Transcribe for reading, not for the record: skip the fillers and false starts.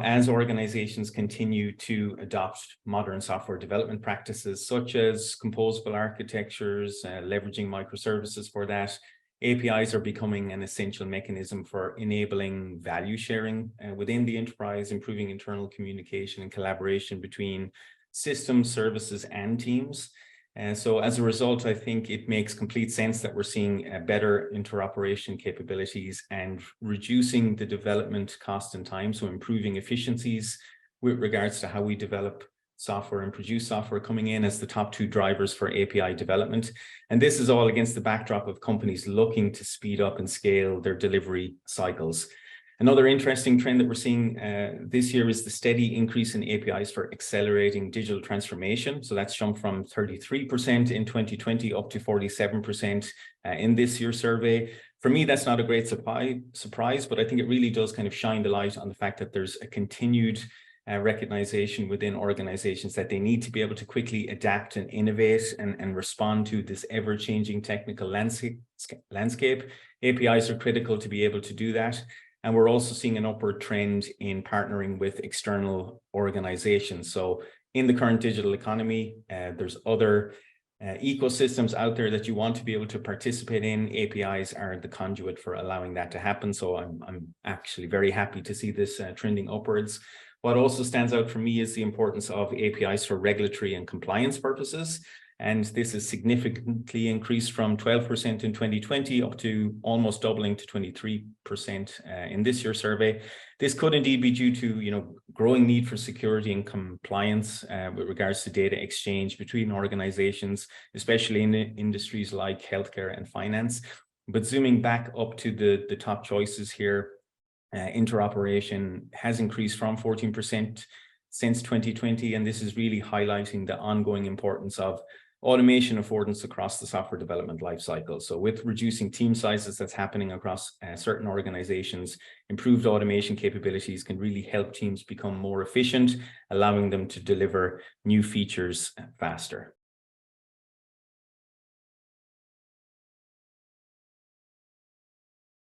As organizations continue to adopt modern software development practices, such as composable architectures, leveraging microservices for that, APIs are becoming an essential mechanism for enabling value sharing within the enterprise, improving internal communication and collaboration between systems, services, and teams. So as a result, I think it makes complete sense that we're seeing better interoperation capabilities and reducing the development cost and time, so improving efficiencies with regards to how we develop software and produce software, coming in as the top two drivers for API development. And this is all against the backdrop of companies looking to speed up and scale their delivery cycles. Another interesting trend that we're seeing this year is the steady increase in APIs for accelerating digital transformation. So that's jumped from 33% in 2020 up to 47% in this year's survey. For me, that's not a great surprise, but I think it really does kind of shine the light on the fact that there's a continued recognition within organizations that they need to be able to quickly adapt and innovate and respond to this ever-changing technical landscape. APIs are critical to be able to do that. And we're also seeing an upward trend in partnering with external organizations. So in the current digital economy, there's other ecosystems out there that you want to be able to participate in. APIs are the conduit for allowing that to happen. So I'm actually very happy to see this trending upwards. What also stands out for me is the importance of APIs for regulatory and compliance purposes. And this has significantly increased from 12% in 2020 up to almost doubling to 23% in this year's survey. This could indeed be due to growing need for security and compliance with regards to data exchange between organizations, especially in industries like healthcare and finance. But zooming back up to the top choices here, interoperation has increased from 14% since 2020, and this is really highlighting the ongoing importance of automation affordance across the software development lifecycle. So with reducing team sizes that's happening across certain organizations, improved automation capabilities can really help teams become more efficient, allowing them to deliver new features faster.